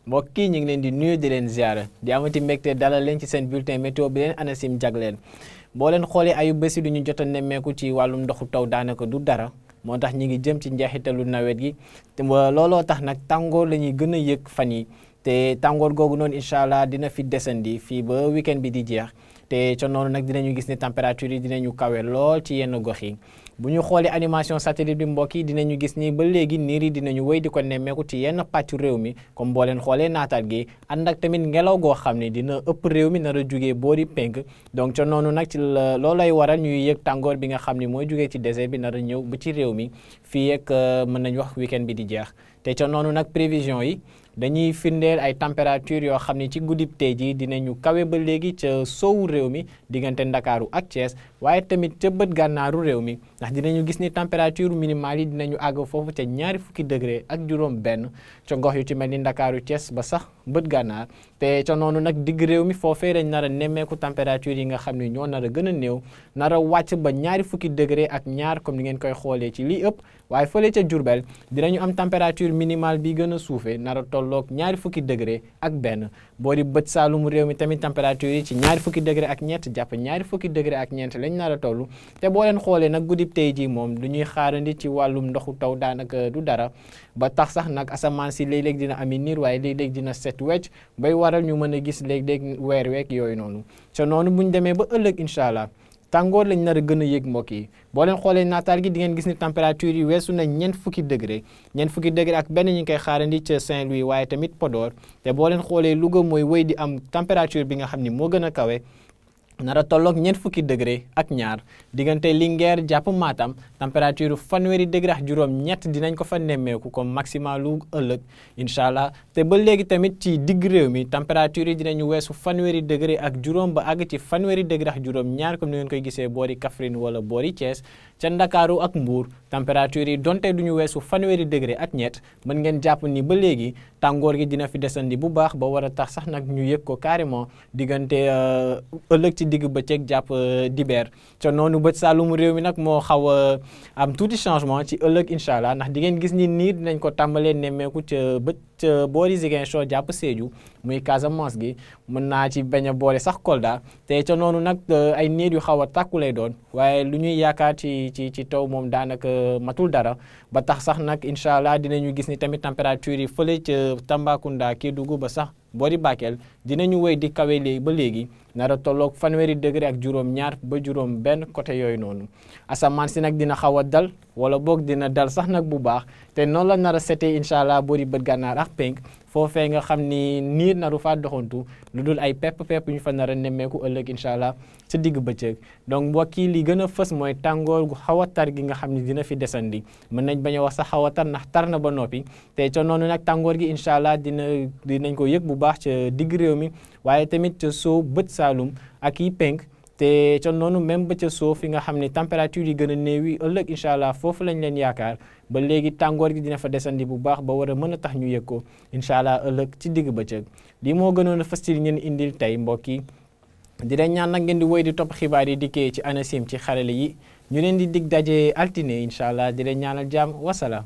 mbokk yi ñu ngi leen di nuyu di leen ziara di amati mbégte dalal leen ci seen bulletin météo bi leen ANACIM jagleen boo leen xoolee ayu bési du ñu jot a nemmeeku ci wàllum ndoxu taw daanaka du dara moo tax ñi ngi jëm ci njeexitalu nawet gi te looloo tax nag tàngoor la ñuy gën a yëg fan yi te tàngoor googu noonu incha allah dina fi desandi fii ba weekend bi di jeex te ca noonu nag dinañu gis ne température yi dinañu kawe lool ci yenn gox yi bu ñu xoolee animation satellite bi mbokk yi dinañu gis ni ba léegi niir yi dinañu wéy di ko nemmeeku ci yenn pàccu réew mi comme boo leen xoolee naataal gi ànd ak tamit ngelaw goo xam ne dina ëpp réew mi nar a jugee boori penk donc ca noonu nag ci loolay waral ñuy yëg tàngoor bi nga xam ne mooy jugee ci désert bi nar a ñëw ba ci réew mi fii ak mën nañu wax weekend bi di jeex te ca noonu nag prévision yi dañuy firndeel ay température yoo xam ne ci guddib tey jii dinañu kawe ba léegi ca soowu réew mi diggante Ndakaaru ak Thiès waaye tamit ca bët gànnaaru réew mi ndax dinañu gis ni température minimale yi dinañu àgg foofu ca 20 degré ak juróom benn ca gox yu ci mel ni Ndakaaru Thiès ba sax bët gànnaar te ca noonu nag digg réew mi foofee lañ nar a nemmeeku température yi nga xam ne ñoo nar a gën a néew nar a wàcc ba 20 degré ak ñaar comme ni ngeen koy xoolee ci lii ëpp waaye fële ca Diourbel dinañu am température minimale bi gën a suufee nar a tolloog 20 degré ak benn boo di bët saalumu réew mi tamit température yi ci 20 degré ak ñett jàpp 20 degré ak ñeent lañ nar a toll te boo leen xoolee nag guddib tey jii moom du ñuy xaarandi ci wàllum ndoxu taw daanaka du dara ba tax sax nag asamaan si léeg-léeg dina ami niir waaye léeg-léeg dina set wecc bay waral ñu mën a gis léeg-léeg weer week yooyu noonu ca noonu bu ñu demee ba ëllëg incha allah tàngoor lañ nar a gën a yëg mbokk yi boo leen xoolee naataal gi di ngeen gis ni température yi weesu na 20 degré 20 degré ak benn ñu ngi koy xaarandi ca Saint-Louis waaye tamit Podor te boo leen xoolee Louga mooy wéy di am température bi nga xam ni moo gën a kawe nara tolloog 20 degré ak ñaar diggante Linguère jàpp Matam température fanweeri degré ak juróom ñett dinañ ko fa nemmeeku comme maximal lu ëllëg incha allah te ba léegi tamit ci digg réew mi température yi dinañu weesu fanweeri degré ak juróom ba àgg ci fanweeri degré ak juróom ñaar comme ni ngeen koy gisee boori Kaffrine wala boori Thiès ca Ndakaaru ak Mbuur température yi donte duñu weesu fanweeri degré ak ñett mën ngeen jàpp ni ba léegi tàngoor gi dina fi desandi bu baax ba war a tax sax nag ñu yëg ko carrément diggante ëllëg ci digg bëccëg jàpp dibeer ca noonu bët saalumu réew mi nag moo xaw a am tuuti changement ci ëllëg incha allah ndax di ngeen gis ni niir dinañ ko tàmbalee nemmeeku ca bët ca boori Ziguinchor jàpp Sédhiou muy Casamance gi mën naa ci bañ a boole sax Kolda te ca noonu nag ay niir yu xaw a tàkku lay doon waaye lu ñuy yaakaar ci taw moom daanaka matul dara ba tax sax nag incha allah dinañu gis ni tamit température yi fële ca Tambacounda Kédougou ba sax boori Bakel dinañu wéy di kawe léegi ba léegi nar a tolloog fanweeri degré ak juróom ñaar ba juróom benn côté yooyu noonu asamaan si nag dina xaw a dal wala boog dina dal sax nag bu baax te noonu la nar a setee incha allah boori bët gànnaar ak penk foofee nga xam ni niir naru faa doxantu lu dul ay pepp ñu fa nar a nemmeeku ëllëg incha allah ca digg bëccëg donc mbokk yi li gën a fës mooy tàngoor gu xaw a tar gi nga xam ni dina fi desandi mën nañ bañ a wax sax xaw a tar ndax tar na ba noppi te ca noonu nag tàngoor gi incha allah dinañ ko yëg bu baax ca digg réew mi waaye tamit ca soo bët saalum ak yi penk te ca noonu même ba ca soo fi nga xam ne température yi gën a néew yi ëllëg incha allah foofu lañ leen yaakaar ba léegi tàngoor gi dina fa desandi bu baax ba war a mën a tax ñu yëg ko incha allah ëllëg ci digg bëccëg lii moo gënoon a fës ci ngeen indil tey mbokk yi di leen ñaan nag ngeen di woy di topp xibaar yi dikkee ci ANACIM ci xarale yi ñu leen di dig daje altine incha allah di leen ñaanal jàmm wasalaam